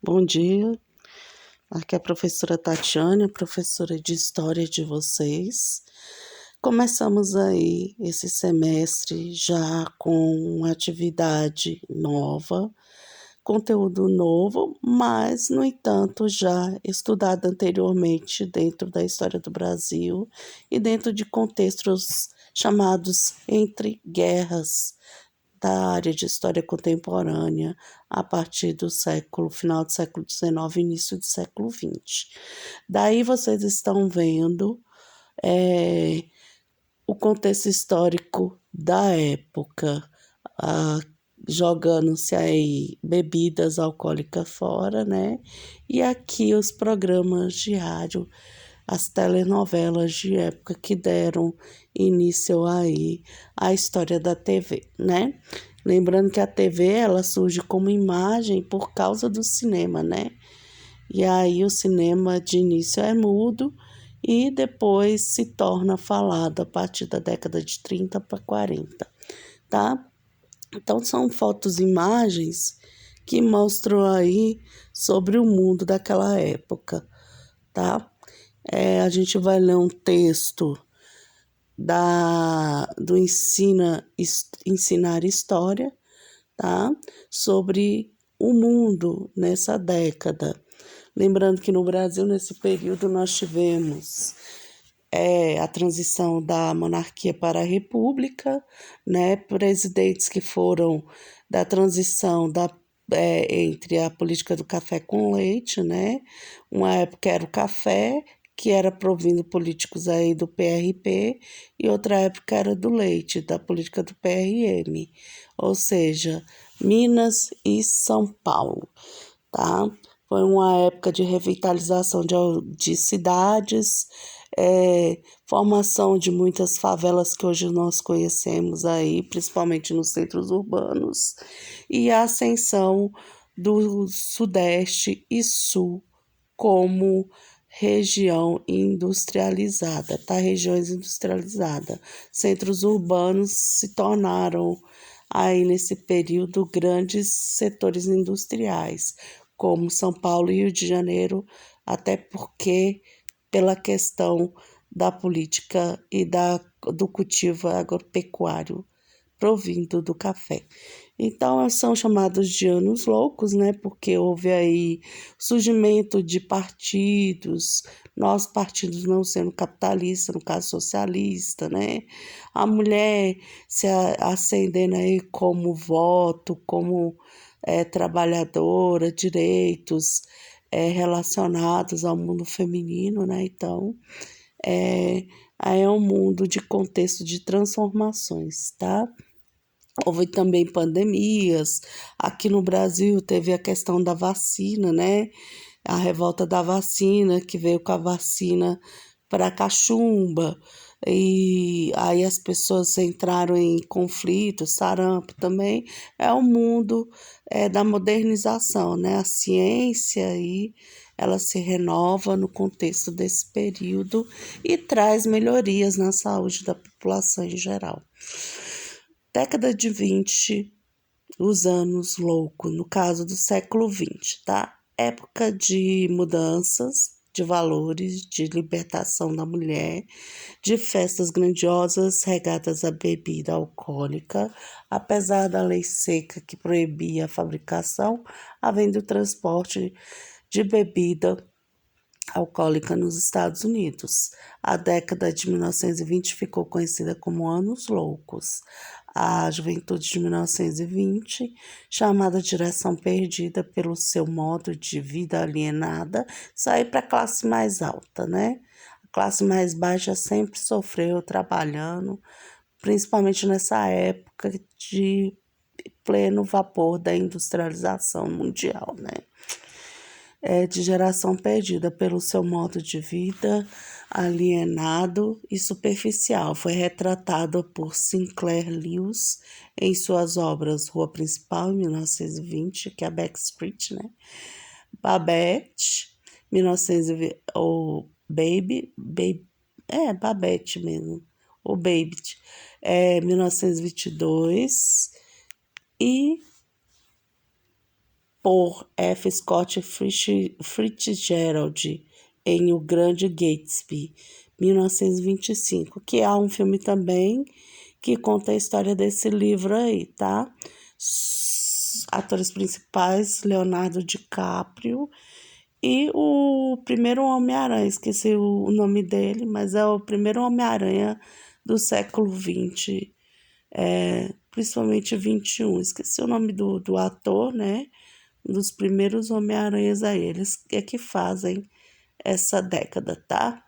Bom dia, aqui é a professora Tatiane, professora de História de vocês. Começamos aí esse semestre já com uma atividade nova, conteúdo novo, mas, no entanto, já estudado anteriormente dentro da história do Brasil e dentro de contextos chamados entre guerras, da área de história contemporânea a partir do final do século XIX, início do século XX. Daí vocês estão vendo o contexto histórico da época, ah, jogando-se aí bebidas alcoólicas fora, né? E aqui os programas de rádio, as telenovelas de época que deram início aí à história da TV, né? Lembrando que a TV ela surge como imagem por causa do cinema, né? E aí o cinema de início é mudo e depois se torna falado a partir da década de 30 para 40, tá? Então são fotos e imagens que mostram aí sobre o mundo daquela época, tá? A gente vai ler um texto do Ensinar História, tá? Sobre o mundo nessa década. Lembrando que no Brasil, nesse período, nós tivemos a transição da monarquia para a república, né? Presidentes que foram da transição entre a política do café com leite, né? Uma época era o café, que era provindo políticos aí do PRP, e outra época era do leite, da política do PRM, ou seja, Minas e São Paulo, tá? Foi uma época de revitalização de cidades, formação de muitas favelas que hoje nós conhecemos aí, principalmente nos centros urbanos, e a ascensão do Sudeste e Sul como região industrializada, tá? Regiões industrializadas. Centros urbanos se tornaram aí nesse período grandes setores industriais, como São Paulo e Rio de Janeiro, até porque pela questão da política e do cultivo agropecuário provindo do café. Então, são chamados de anos loucos, né? Porque houve aí surgimento de partidos, nós partidos não sendo capitalistas, no caso socialista, né? A mulher se acendendo aí como voto, como trabalhadora, direitos relacionados ao mundo feminino, né? Então, aí é um mundo de contexto de transformações, tá? Houve também pandemias. Aqui no Brasil teve a questão da vacina, né? A revolta da vacina, que veio com a vacina para cachumba. E aí as pessoas entraram em conflito, sarampo também. É o mundo da modernização, né? A ciência aí, ela se renova no contexto desse período e traz melhorias na saúde da população em geral. Década de 20, os anos loucos, no caso do século 20, tá? Época de mudanças, de valores, de libertação da mulher, de festas grandiosas regadas à bebida alcoólica, apesar da lei seca que proibia a fabricação, havendo o transporte de bebida alcoólica nos Estados Unidos. A década de 1920 ficou conhecida como Anos Loucos. A juventude de 1920, chamada Direção Perdida pelo seu modo de vida alienada, saiu para a classe mais alta, né? A classe mais baixa sempre sofreu trabalhando, principalmente nessa época de pleno vapor da industrialização mundial, né? De geração perdida pelo seu modo de vida alienado e superficial. Foi retratado por Sinclair Lewis em suas obras Rua Principal, em 1920, que é a Backstreet, né? Babette, 1920, ou Babette mesmo, ou Baby, 1922, e por F. Scott Fitzgerald em O Grande Gatsby, 1925, que é um filme também que conta a história desse livro aí, tá? Atores principais, Leonardo DiCaprio e o primeiro Homem-Aranha, esqueci o nome dele, mas é o primeiro Homem-Aranha do século XX, principalmente XXI. Esqueci o nome do ator, né? Um dos primeiros Homem-Aranhas aí. Eles é que fazem essa década, tá?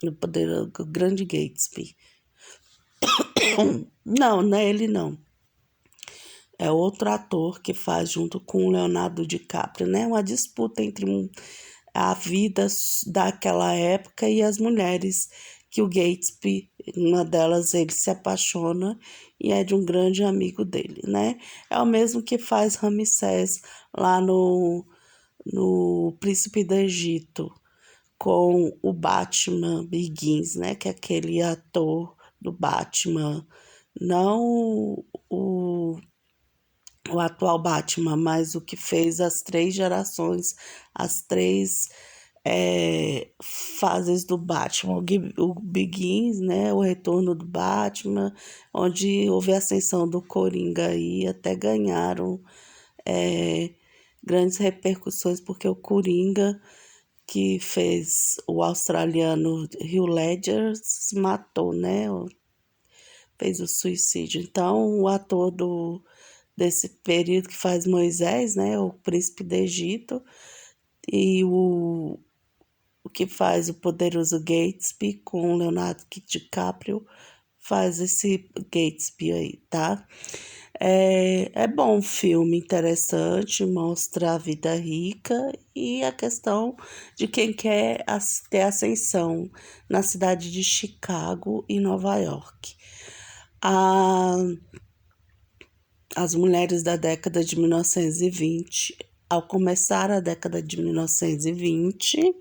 No Poder do Grande Gatsby. Não, não é ele não. É outro ator que faz junto com o Leonardo DiCaprio, né? Uma disputa entre a vida daquela época e as mulheres, que o Gatsby, uma delas, ele se apaixona e é de um grande amigo dele, né? É o mesmo que faz Ramsés lá no Príncipe do Egito, com o Batman Begins, né? Que é aquele ator do Batman, não o atual Batman, mas o que fez as 3 gerações, as 3 fases do Batman. O Begins, né, o retorno do Batman, onde houve a ascensão do Coringa e até ganharam grandes repercussões, porque o Coringa, que fez o australiano Heath Ledger, se matou, né? Fez o suicídio. Então, o ator desse período que faz Moisés, né? O príncipe do Egito, e o que faz o poderoso Gatsby com Leonardo DiCaprio faz esse Gatsby aí, tá? É bom, um filme interessante, mostra a vida rica e a questão de quem quer ter ascensão na cidade de Chicago e Nova York. As mulheres da década de 1920, ao começar a década de 1920,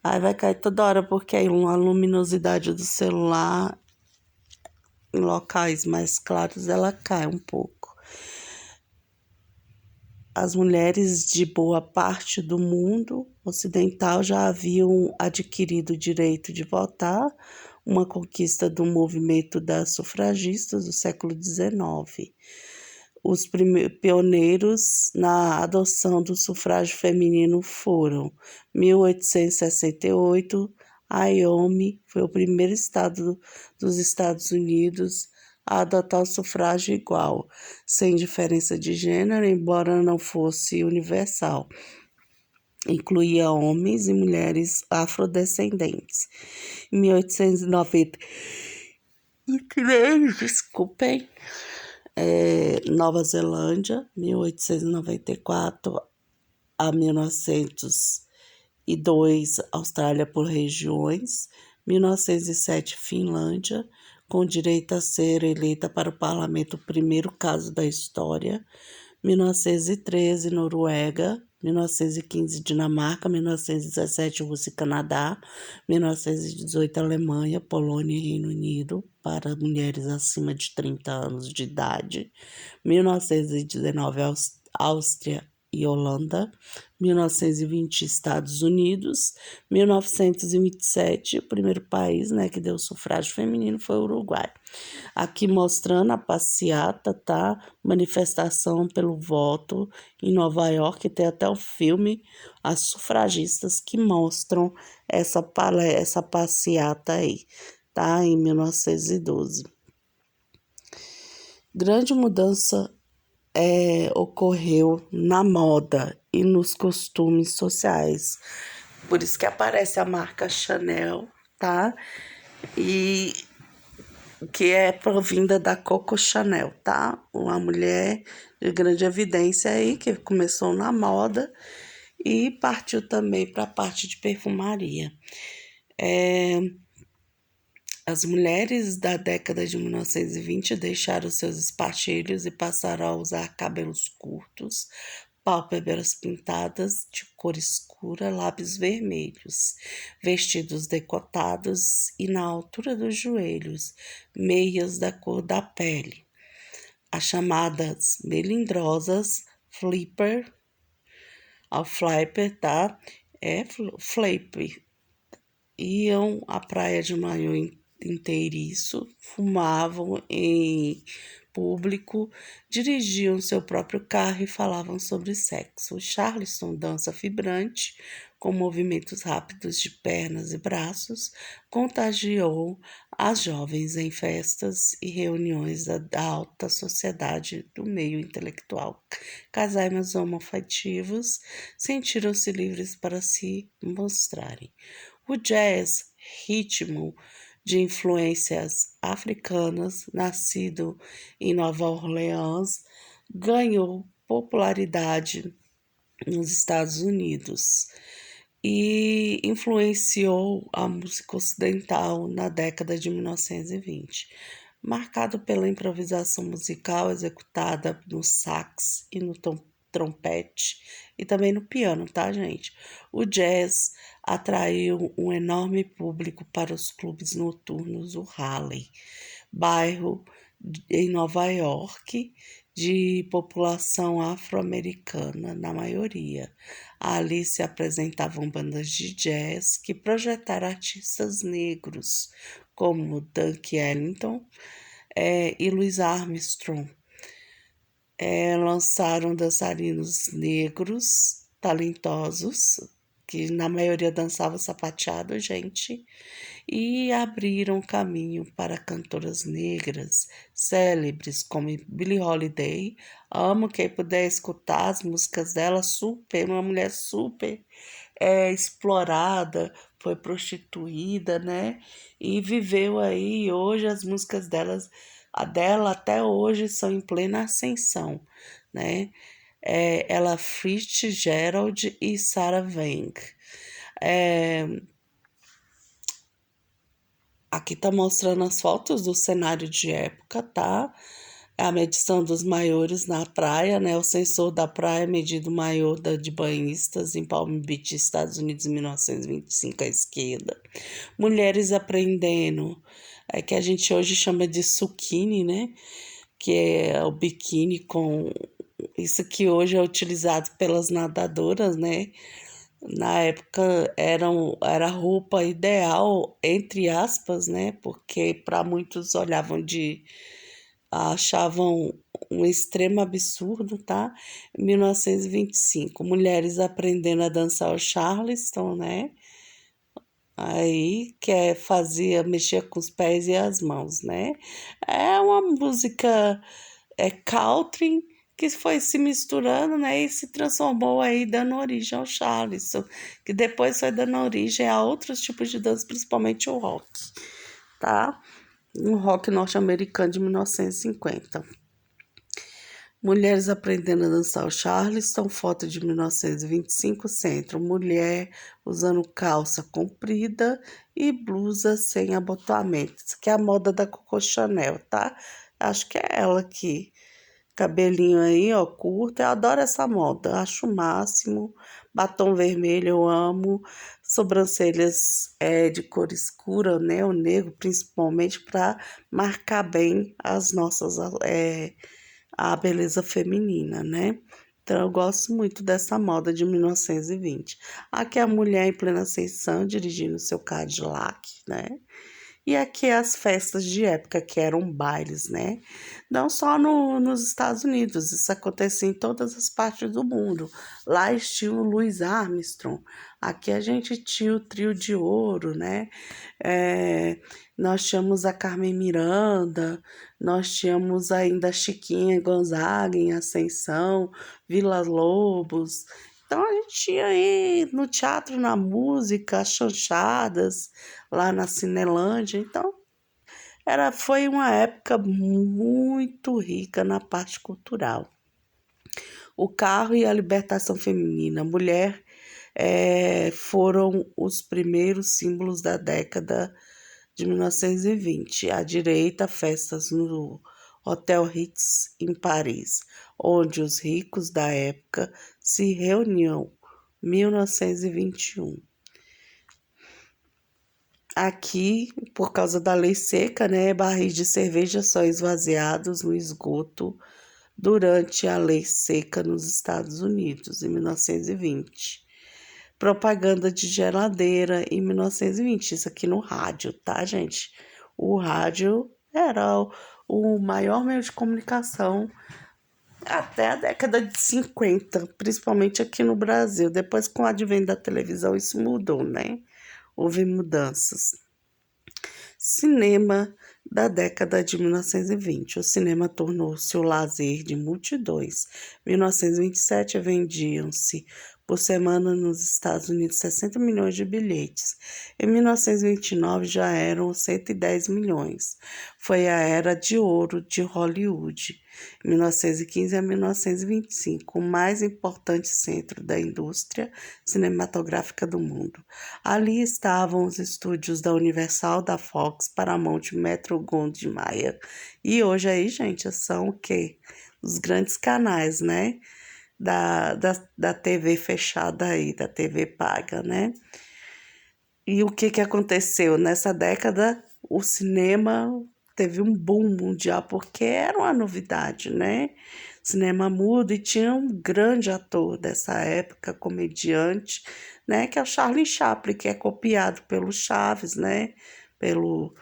aí vai cair toda hora, porque aí a luminosidade do celular em locais mais claros ela cai um pouco. As mulheres de boa parte do mundo ocidental já haviam adquirido o direito de votar, uma conquista do movimento das sufragistas do século XIX. Os pioneiros na adoção do sufrágio feminino foram 1868, Wyoming foi o primeiro estado dos Estados Unidos a adotar o sufrágio igual, sem diferença de gênero, embora não fosse universal. Incluía homens e mulheres afrodescendentes. Em 1893, desculpem, Nova Zelândia, 1894 a 1902, Austrália por regiões, 1907, Finlândia, com direito a ser eleita para o parlamento, o primeiro caso da história, 1913, Noruega, 1915, Dinamarca, 1917, Rússia e Canadá, 1918, Alemanha, Polônia e Reino Unido, para mulheres acima de 30 anos de idade, 1919, Áustria e Holanda, 1920, Estados Unidos, 1927, o primeiro país, né, que deu sufrágio feminino foi o Uruguai. Aqui mostrando a passeata, tá? Manifestação pelo voto em Nova York, tem até um filme, As Sufragistas, que mostram essa passeata aí, tá? Em 1912. Grande mudança ocorreu na moda e nos costumes sociais. Por isso que aparece a marca Chanel, tá? E que é provinda da Coco Chanel, tá? Uma mulher de grande evidência aí, que começou na moda e partiu também para a parte de perfumaria. As mulheres da década de 1920 deixaram seus espartilhos e passaram a usar cabelos curtos, pálpebras pintadas de cor escura, lábios vermelhos, vestidos decotados e na altura dos joelhos, meias da cor da pele. As chamadas melindrosas Flipper, ao Flipper, tá? É Flip. Iam à praia de maiô inteiriço, fumavam em público, dirigiam seu próprio carro e falavam sobre sexo. O Charleston, dança vibrante, com movimentos rápidos de pernas e braços, contagiou as jovens em festas e reuniões da alta sociedade do meio intelectual. Casais homoafetivos sentiram-se livres para se mostrarem. O jazz, ritmo de influências africanas, nascido em Nova Orleans, ganhou popularidade nos Estados Unidos e influenciou a música ocidental na década de 1920, marcado pela improvisação musical executada no sax e no trompete e também no piano, tá, gente? O jazz atraiu um enorme público para os clubes noturnos do Harlem, bairro em Nova York, de população afro-americana, na maioria. Ali se apresentavam bandas de jazz que projetaram artistas negros, como Duke Ellington e Louis Armstrong. Lançaram dançarinos negros, talentosos, que na maioria dançavam sapateado, gente, e abriram caminho para cantoras negras célebres como Billie Holiday. Amo quem puder escutar as músicas dela, super, uma mulher super explorada, foi prostituída, né? E viveu aí, hoje as músicas a dela até hoje são em plena ascensão, né? Ella Fitzgerald e Sarah Vaughan. Aqui tá mostrando as fotos do cenário de época, tá? A medição dos maiores na praia, né? O sensor da praia medido maiô de banhistas em Palm Beach, Estados Unidos, em 1925, à esquerda. Mulheres aprendendo, que a gente hoje chama de suquine, né? Que é o biquíni com isso que hoje é utilizado pelas nadadoras, né? Na época era a roupa ideal, entre aspas, né? Porque para muitos achavam um extremo absurdo, tá? 1925, mulheres aprendendo a dançar o Charleston, né? Aí fazia, mexia com os pés e as mãos, né? É uma música country que foi se misturando, né, e se transformou aí, dando origem ao Charleston, que depois foi dando origem a outros tipos de dança, principalmente o rock, tá? Um rock norte-americano de 1950. Mulheres aprendendo a dançar o Charleston, foto de 1925, centro. Mulher usando calça comprida e blusa sem abotoamento. Isso que é a moda da Coco Chanel, tá? Acho que é ela aqui. Cabelinho aí, ó, curto. Eu adoro essa moda, acho o máximo. Batom vermelho eu amo. Sobrancelhas de cor escura, né? O negro, principalmente, para marcar bem a beleza feminina, né? Então, eu gosto muito dessa moda de 1920. Aqui é a mulher em plena ascensão, dirigindo seu Cadillac, né? E aqui as festas de época, que eram bailes, né? Não só nos Estados Unidos, isso acontecia em todas as partes do mundo. Lá estilo Louis Armstrong. Aqui a gente tinha o Trio de Ouro, né? Nós tínhamos a Carmen Miranda, nós tínhamos ainda a Chiquinha Gonzaga em Ascensão, Vila Lobos. Então a gente tinha aí no teatro, na música, as chanchadas, lá na Cinelândia. Então foi uma época muito rica na parte cultural. O carro e a libertação feminina. Mulher foram os primeiros símbolos da década de 1920. À direita, festas no Hotel Ritz, em Paris, onde os ricos da época se reuniam. 1921. Aqui, por causa da lei seca, né, barris de cerveja são esvaziados no esgoto durante a Lei Seca nos Estados Unidos, em 1920. Propaganda de geladeira em 1920, isso aqui no rádio, tá, gente? O rádio era o maior meio de comunicação até a década de 50, principalmente aqui no Brasil. Depois, com o advento da televisão, isso mudou, né? Houve mudanças. Cinema da década de 1920. O cinema tornou-se o lazer de multidões. Em 1927, vendiam-se por semana nos Estados Unidos 60 milhões de bilhetes. Em 1929, já eram 110 milhões. Foi a era de ouro de Hollywood. 1915 a 1925, o mais importante centro da indústria cinematográfica do mundo. Ali estavam os estúdios da Universal, da Fox, Paramount, Metro-Goldwyn-Mayer. E hoje aí, gente, são o quê? Os grandes canais, né? Da TV fechada aí, da TV paga, né? E o que aconteceu? Nessa década, o cinema teve um boom mundial, porque era uma novidade, né? Cinema mudo, e tinha um grande ator dessa época, comediante, né? Que é o Charlie Chaplin, que é copiado pelo Chaves, né? Pelo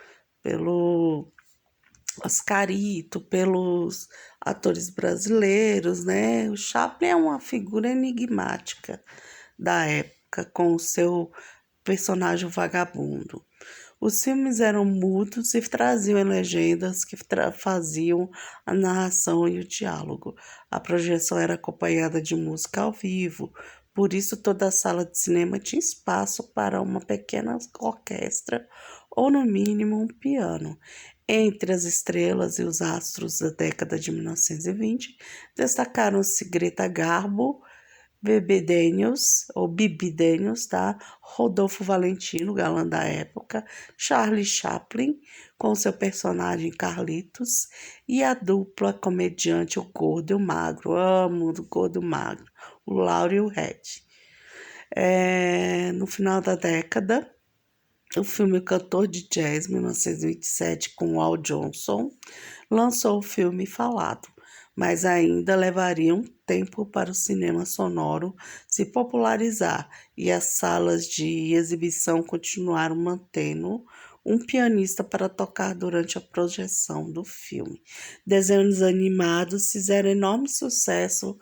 Oscarito, pelos atores brasileiros, né? O Chaplin é uma figura enigmática da época, com o seu personagem vagabundo. Os filmes eram mudos e traziam legendas que faziam a narração e o diálogo. A projeção era acompanhada de música ao vivo, por isso toda a sala de cinema tinha espaço para uma pequena orquestra ou, no mínimo, um piano. Entre as estrelas e os astros da década de 1920, destacaram-se Greta Garbo, Bibi Daniels, tá? Rodolfo Valentino, galã da época, Charlie Chaplin, com seu personagem Carlitos, e a dupla comediante, o gordo e o magro. Amo o gordo e o magro, o Lauro e o Red. No final da década, o filme Cantor de Jazz, 1927, com Al Johnson, lançou o filme Falado, mas ainda levaria um tempo para o cinema sonoro se popularizar e as salas de exibição continuaram mantendo um pianista para tocar durante a projeção do filme. Desenhos animados fizeram enorme sucesso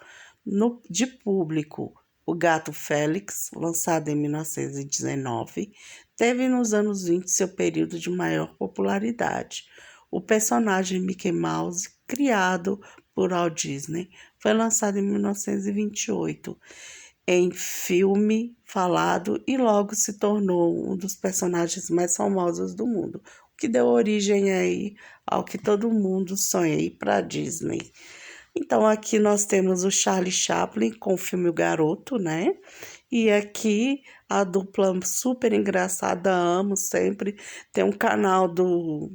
de público. O Gato Félix, lançado em 1919, teve nos anos 20 seu período de maior popularidade. O personagem Mickey Mouse, criado por Walt Disney, foi lançado em 1928 em filme falado e logo se tornou um dos personagens mais famosos do mundo, o que deu origem aí ao que todo mundo sonha ir para a Disney. Então aqui nós temos o Charlie Chaplin com o filme O Garoto, né? E aqui a dupla super engraçada, amo sempre. Tem um canal do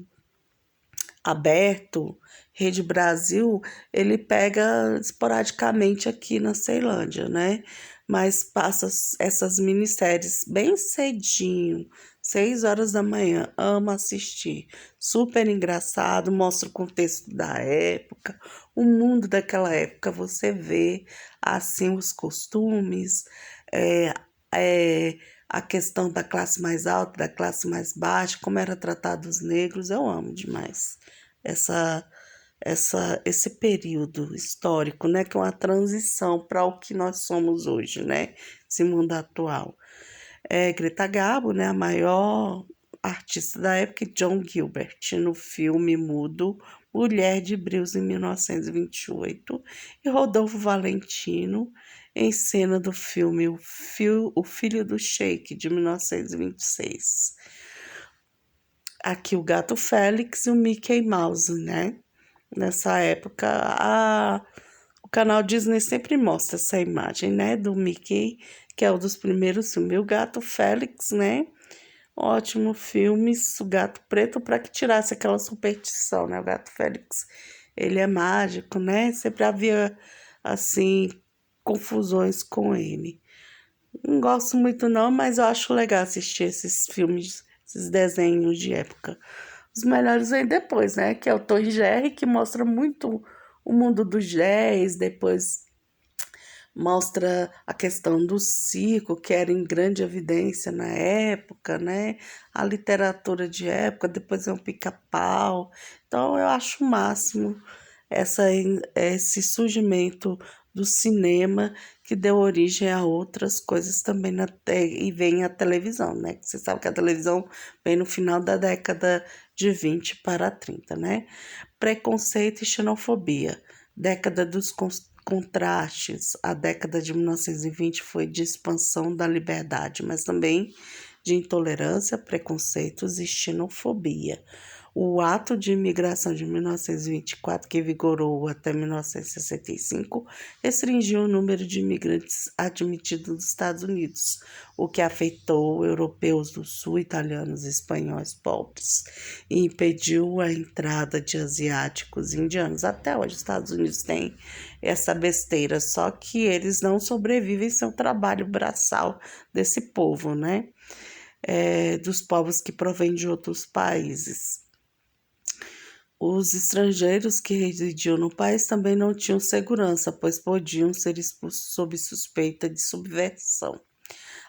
aberto, Rede Brasil, ele pega esporadicamente aqui na Ceilândia, né? Mas passa essas minisséries bem cedinho, 6 horas da manhã, amo assistir. Super engraçado, mostra o contexto da época, o mundo daquela época, você vê assim os costumes, é, é, a questão da classe mais alta, da classe mais baixa, como era tratado os negros, eu amo demais essa, esse período histórico, né, que é uma transição para o que nós somos hoje, né, esse mundo atual. Greta Garbo, né, a maior artista da época, e John Gilbert, no filme mudo Mulher de Brios, em 1928, e Rodolfo Valentino, em cena do filme O Filho do Sheik, de 1926. Aqui o Gato Félix e o Mickey Mouse, né? Nessa época, o canal Disney sempre mostra essa imagem, né? Do Mickey, que é um dos primeiros filmes. E o Gato Félix, né? Ótimo filme, o Gato Preto, para que tirasse aquela superstição, né? O Gato Félix, ele é mágico, né? Sempre havia, assim, confusões com ele. Não gosto muito não, mas eu acho legal assistir esses filmes, esses desenhos de época. Os melhores vêm depois, né? Que é o Tom e Jerry, que mostra muito O Mundo dos 10, depois mostra a questão do circo, que era em grande evidência na época, né? A literatura de época, depois é um pica-pau. Então, eu acho o máximo esse surgimento do cinema que deu origem a outras coisas também e vem a televisão, né? Você sabe que a televisão vem no final da década de 20 para 30, né? Preconceito e xenofobia. Década dos contrastes. A década de 1920 foi de expansão da liberdade, mas também de intolerância, preconceitos e xenofobia. O Ato de Imigração de 1924, que vigorou até 1965, restringiu o número de imigrantes admitidos nos Estados Unidos, o que afetou europeus do Sul, italianos e espanhóis pobres, e impediu a entrada de asiáticos e indianos. Até hoje, os Estados Unidos têm essa besteira, só que eles não sobrevivem sem o trabalho braçal desse povo, né? Dos povos que provêm de outros países. Os estrangeiros que residiam no país também não tinham segurança, pois podiam ser expulsos sob suspeita de subversão.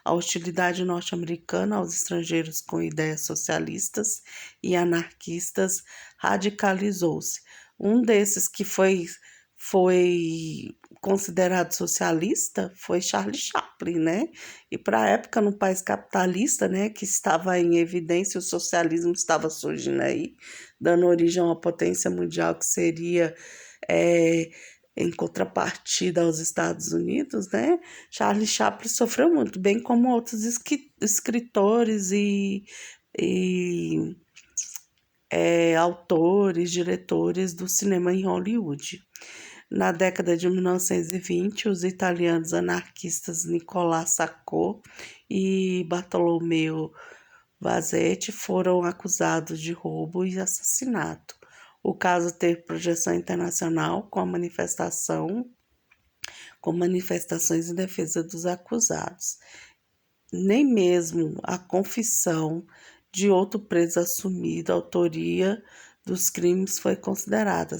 A hostilidade norte-americana aos estrangeiros com ideias socialistas e anarquistas radicalizou-se. Um desses que foi considerado socialista foi Charles Chaplin, né? E para a época, no país capitalista, né, que estava em evidência, o socialismo estava surgindo aí, dando origem a uma potência mundial que seria, em contrapartida aos Estados Unidos, né? Charles Chaplin sofreu muito, bem como outros escritores e autores, diretores do cinema em Hollywood. Na década de 1920, os italianos anarquistas Nicola Sacco e Bartolomeo Vanzetti foram acusados de roubo e assassinato. O caso teve projeção internacional com manifestações em defesa dos acusados. Nem mesmo a confissão de outro preso assumido a autoria dos crimes foi considerada.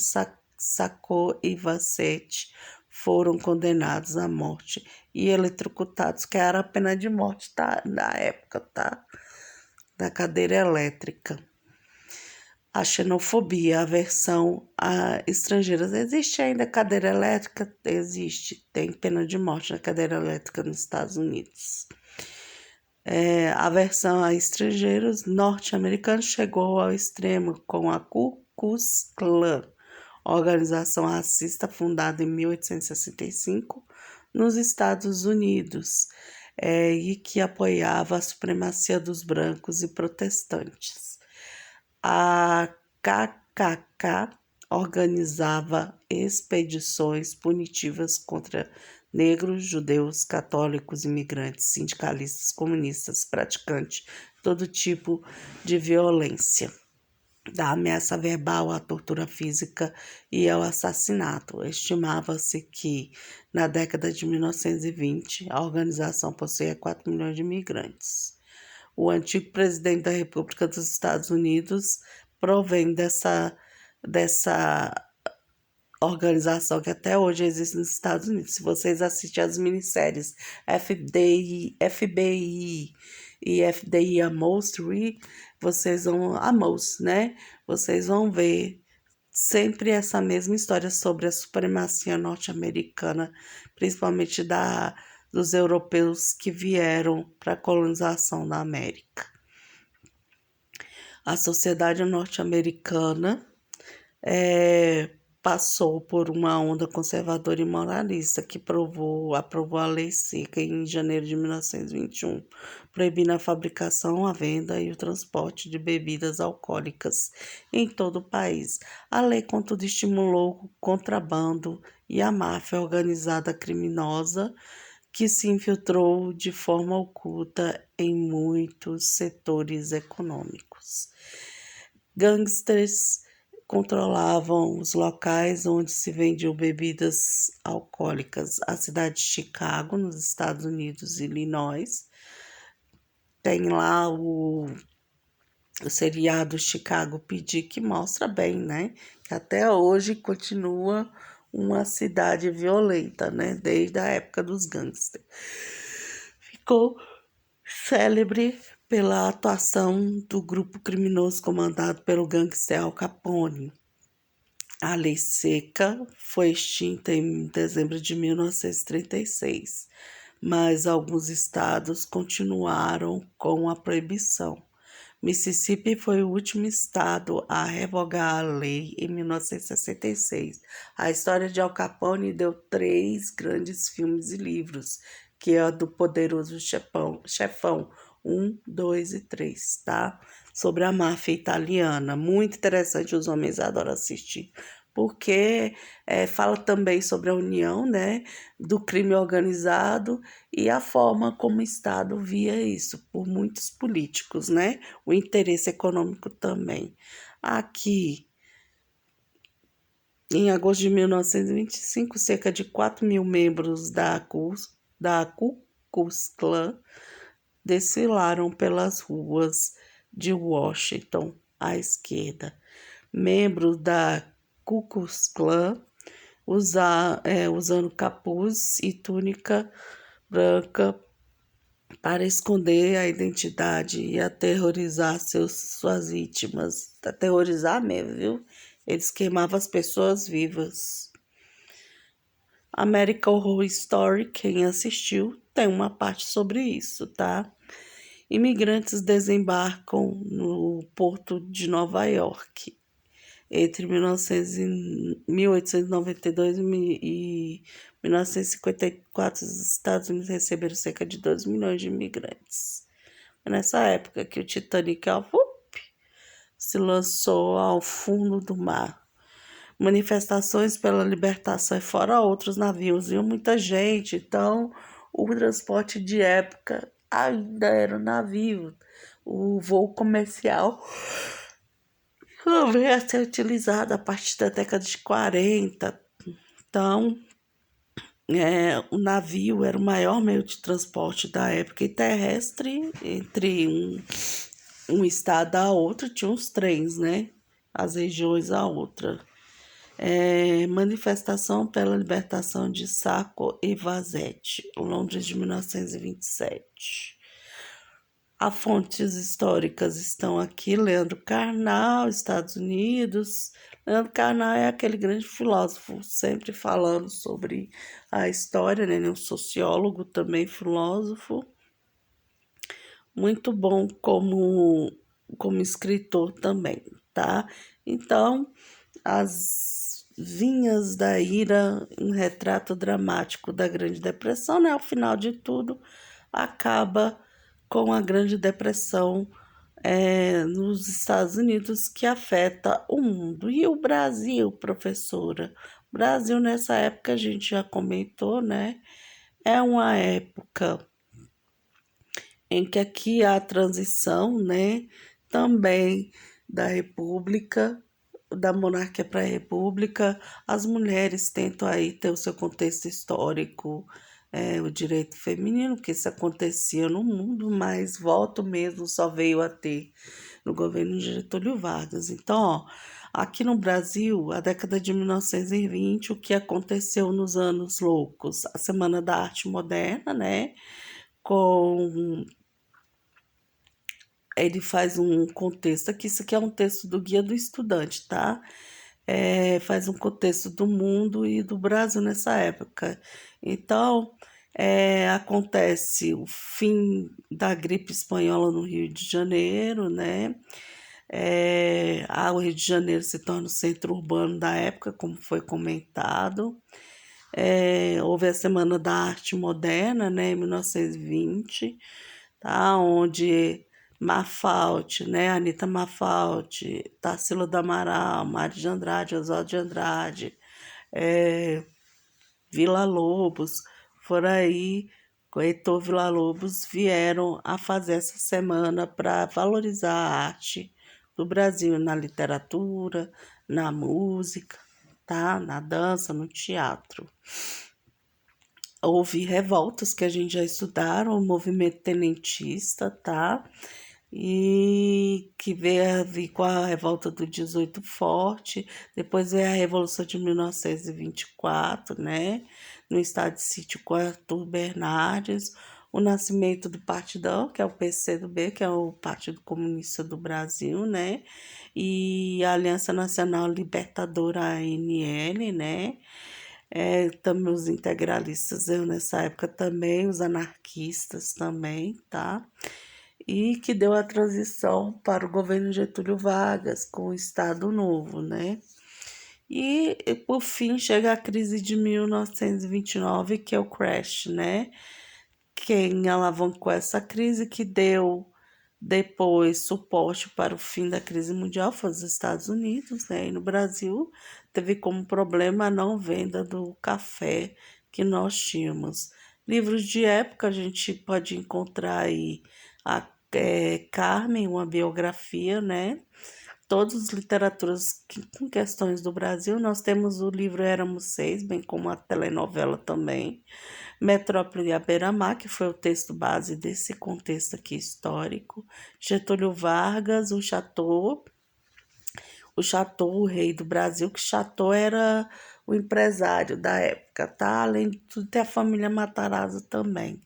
Sacco e Vanzetti foram condenados à morte e eletrocutados, que era a pena de morte da época, tá? Da cadeira elétrica. A xenofobia, a aversão a estrangeiros. Existe ainda cadeira elétrica? Existe. Tem pena de morte na cadeira elétrica nos Estados Unidos. A aversão a estrangeiros norte-americanos chegou ao extremo com a Ku Klux Klan, organização racista fundada em 1865 nos Estados Unidos, e que apoiava a supremacia dos brancos e protestantes. A KKK organizava expedições punitivas contra negros, judeus, católicos, imigrantes, sindicalistas, comunistas, praticantes de todo tipo de violência, da ameaça verbal à tortura física e ao assassinato. Estimava-se que, na década de 1920, a organização possuía 4 milhões de imigrantes. O antigo presidente da República dos Estados Unidos provém dessa organização que até hoje existe nos Estados Unidos. Se vocês assistem as minisséries FBI e FBI Amos 3, né? Vocês vão ver sempre essa mesma história sobre a supremacia norte-americana, principalmente dos europeus que vieram para a colonização da América. A sociedade norte-americana passou por uma onda conservadora e moralista que aprovou a Lei Seca em janeiro de 1921, proibindo a fabricação, a venda e o transporte de bebidas alcoólicas em todo o país. A lei, contudo, estimulou o contrabando e a máfia organizada criminosa que se infiltrou de forma oculta em muitos setores econômicos. Gangsters controlavam os locais onde se vendiam bebidas alcoólicas. A cidade de Chicago, nos Estados Unidos, Illinois, tem lá o seriado Chicago PD, que mostra bem, né? Que até hoje continua uma cidade violenta, né? Desde a época dos gangsters. Ficou célebre pela atuação do grupo criminoso comandado pelo gangster Al Capone. A Lei Seca foi extinta em dezembro de 1936, mas alguns estados continuaram com a proibição. Mississippi foi o último estado a revogar a lei em 1966. A história de Al Capone deu 3 grandes filmes e livros, que é a do Poderoso Chefão 1, 2 e 3, tá? Sobre a máfia italiana. Muito interessante, os homens adoram assistir, porque fala também sobre a união, né, do crime organizado e a forma como o Estado via isso, por muitos políticos, né? O interesse econômico também. Aqui, em agosto de 1925, cerca de 4.000 membros da Ku Klux Klan desfilaram pelas ruas de Washington à esquerda. Membros da Ku Klux Klan usando capuz e túnica branca para esconder a identidade e aterrorizar suas vítimas. Aterrorizar mesmo, viu? Eles queimavam as pessoas vivas. American Horror Story, quem assistiu, tem uma parte sobre isso, tá? Imigrantes desembarcam no porto de Nova York. Entre 1892 e 1954, os Estados Unidos receberam cerca de 2 milhões de imigrantes. É nessa época que o Titanic se lançou ao fundo do mar. Manifestações pela libertação e fora outros navios. Viu muita gente, então o transporte de época ainda era o navio. O voo comercial veio a ser utilizado a partir da década de 40. Então, o navio era o maior meio de transporte da época, e terrestre, entre um estado a outro, tinha os trens, né? As regiões a outra. Manifestação pela libertação de Sacco e Vanzetti, Londres de 1927. As fontes históricas estão aqui, Leandro Carnal, Estados Unidos. Leandro Carnal é aquele grande filósofo, sempre falando sobre a história, né? Ele é um sociólogo, também filósofo. Muito bom como escritor também, tá? Então, As Vinhas da Ira, um retrato dramático da Grande Depressão, né? Ao final de tudo, acaba com a Grande Depressão nos Estados Unidos, que afeta o mundo. E o Brasil, professora? O Brasil, nessa época, a gente já comentou, né? É uma época em que aqui há a transição, né? Também da República, da monarquia para a República. As mulheres tentam aí ter o seu contexto histórico, o direito feminino, que isso acontecia no mundo, mas voto mesmo só veio a ter no governo de Getúlio Vargas. Então, ó, aqui no Brasil, a década de 1920, o que aconteceu nos anos loucos? A Semana da Arte Moderna, né? Com Ele faz um contexto aqui, isso aqui é um texto do Guia do Estudante, tá? Faz um contexto do mundo e do Brasil nessa época. Então, acontece o fim da gripe espanhola no Rio de Janeiro, né? O Rio de Janeiro se torna o centro urbano da época, como foi comentado. Houve a Semana da Arte Moderna, né, em 1920, tá? Onde Mafaldi, né? Anita Mafaldi, Tarsila do Amaral, Mário de Andrade, Oswaldo de Andrade, Villa-Lobos, foram aí, com Heitor Villa-Lobos, vieram a fazer essa semana para valorizar a arte do Brasil na literatura, na música, tá? Na dança, no teatro. Houve revoltas que a gente já estudaram, o movimento tenentista, tá? e que veio ali com a revolta do 18 forte, depois veio a Revolução de 1924, né, no estado de sítio com Arthur Bernardes, o nascimento do Partidão, que é o PCdoB, que é o Partido Comunista do Brasil, né, e a Aliança Nacional Libertadora, ANL, né, também os integralistas, eu nessa época também, os anarquistas também, tá? E que deu a transição para o governo Getúlio Vargas, com o Estado Novo, né? E, por fim, chega a crise de 1929, que é o crash, né? Quem alavancou essa crise, que deu depois suporte para o fim da crise mundial, foi os Estados Unidos, né? E no Brasil teve como problema a não venda do café que nós tínhamos. Livros de época a gente pode encontrar aí a Carmen, uma biografia, né? Todas as literaturas com questões do Brasil. Nós temos o livro Éramos Seis, bem como a telenovela também. Metrópole à beira-mar, que foi o texto base desse contexto aqui histórico. Getúlio Vargas, o rei do Brasil, que Chateau era o empresário da época, tá? Além de tudo, tem a família Matarazzo também.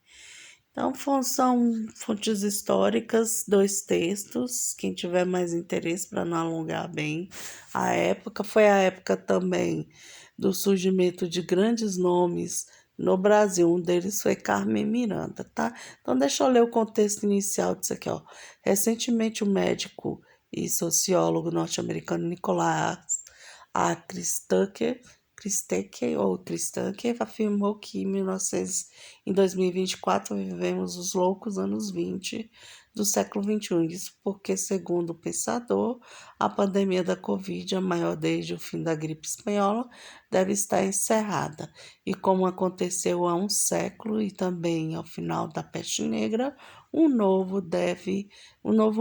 Então, são fontes históricas, dois textos. Quem tiver mais interesse, para não alongar bem a época, foi a época também do surgimento de grandes nomes no Brasil. Um deles foi Carmen Miranda, tá? Então, deixa eu ler o contexto inicial disso aqui, ó. Recentemente, o médico e sociólogo norte-americano Nicholas A. Christakis afirmou que em 2024 vivemos os loucos anos 20 do século XXI. Isso porque, segundo o pensador, a pandemia da Covid, a maior desde o fim da gripe espanhola, deve estar encerrada. E como aconteceu há um século e também ao final da peste negra, um novo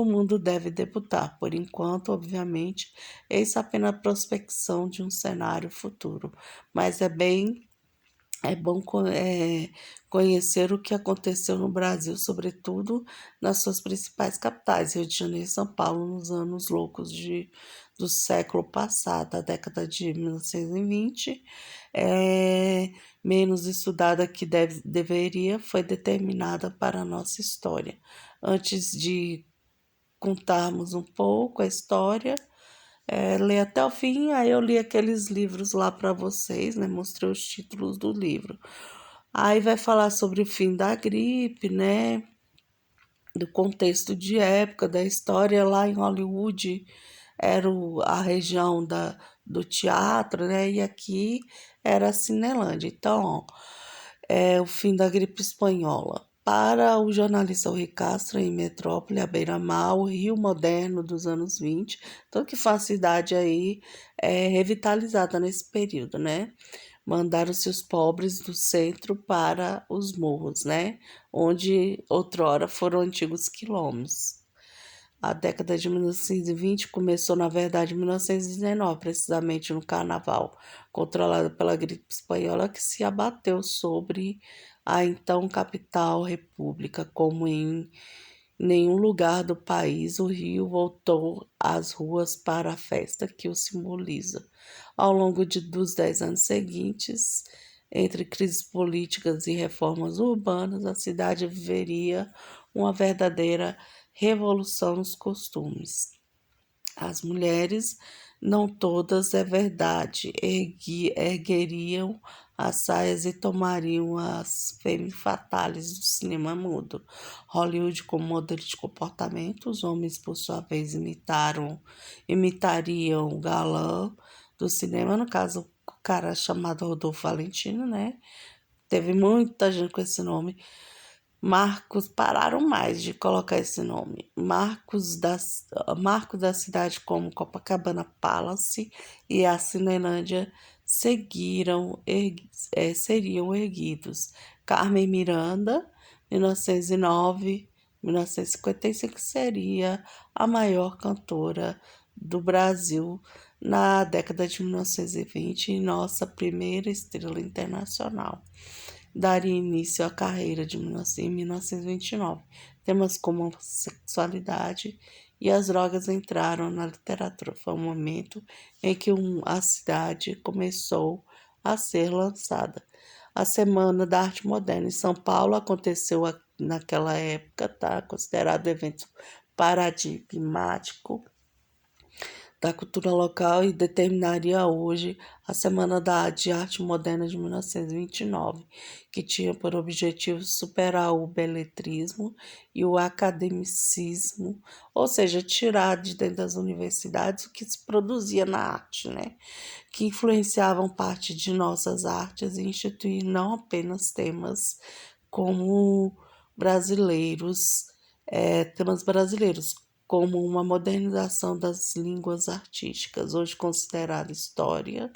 mundo deve debutar. Por enquanto, obviamente, eis apenas a prospecção de um cenário futuro, mas é bom conhecer o que aconteceu no Brasil, sobretudo nas suas principais capitais, Rio de Janeiro e São Paulo, nos anos loucos do século passado, a década de 1920, menos estudada que deveria, foi determinada para a nossa história. Antes de contarmos um pouco a história, ler até o fim, aí eu li aqueles livros lá para vocês, né? Mostrei os títulos do livro. Aí vai falar sobre o fim da gripe, né? Do contexto de época, da história lá em Hollywood, era a região do teatro, né? E aqui era a Cinelândia. Então, ó, o fim da gripe espanhola. Para o jornalista Rui Castro, em Metrópole, à beira-mar, o Rio moderno dos anos 20, então que foi a cidade aí revitalizada nesse período, né? Mandaram-se os pobres do centro para os morros, né? Onde outrora foram antigos quilombos. A década de 1920 começou, na verdade, em 1919, precisamente no Carnaval, controlada pela gripe espanhola, que se abateu sobre a então capital república, como em nenhum lugar do país o Rio voltou às ruas para a festa que o simboliza. Ao longo dos 10 anos seguintes, entre crises políticas e reformas urbanas, a cidade viveria uma verdadeira revolução nos costumes. As mulheres, não todas é verdade, ergueriam as saias e tomariam as femme fatales do cinema mudo. Hollywood como modelo de comportamento, os homens, por sua vez, imitariam o galã do cinema, no caso, o cara chamado Rodolfo Valentino, né? Teve muita gente com esse nome. Marcos, pararam mais de colocar esse nome. Marcos da cidade como Copacabana Palace e a Cinelândia seriam erguidos. Carmen Miranda, 1909, 1955, seria a maior cantora do Brasil na década de 1920 e nossa primeira estrela internacional. daria início à carreira em 1929. Temas como a sexualidade e as drogas entraram na literatura. Foi um momento em que a cidade começou a ser lançada. A Semana da Arte Moderna em São Paulo aconteceu naquela época, tá? Considerado evento paradigmático da cultura local e determinaria hoje a Semana de Arte Moderna de 1929, que tinha por objetivo superar o beletrismo e o academicismo, ou seja, tirar de dentro das universidades o que se produzia na arte, né? Que influenciavam parte de nossas artes e instituir não apenas como brasileiros, temas brasileiros, como uma modernização das línguas artísticas, hoje considerada história.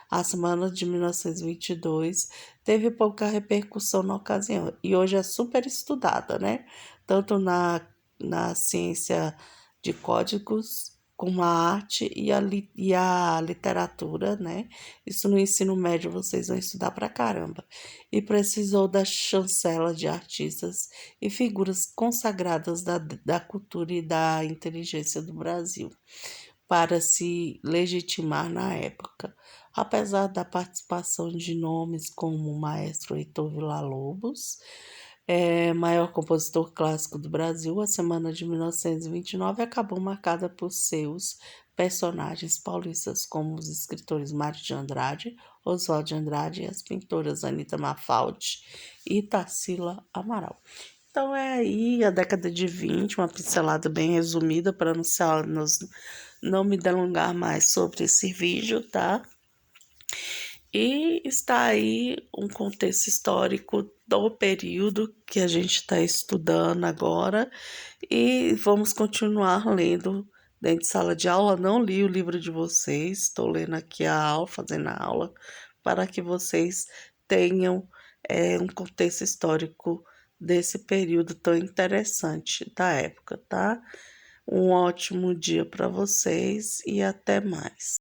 A Semana de 1922 teve pouca repercussão na ocasião e hoje é super estudada, né? Tanto na ciência de códigos, como a arte e a literatura, né? Isso no ensino médio vocês vão estudar pra caramba. E precisou da chancela de artistas e figuras consagradas da cultura e da inteligência do Brasil para se legitimar na época. Apesar da participação de nomes como o maestro Heitor Villa-Lobos, maior compositor clássico do Brasil, a Semana de 1929 acabou marcada por seus personagens paulistas, como os escritores Mário de Andrade, Oswald de Andrade e as pintoras Anita Mafaldi e Tarsila Amaral. Então é aí a década de 20, uma pincelada bem resumida para não me delongar mais sobre esse vídeo, tá? E está aí um contexto histórico do período que a gente está estudando agora e vamos continuar lendo dentro de sala de aula. Não li o livro de vocês, estou lendo aqui a aula, fazendo a aula, para que vocês tenham um contexto histórico desse período tão interessante da época, tá? Um ótimo dia para vocês e até mais.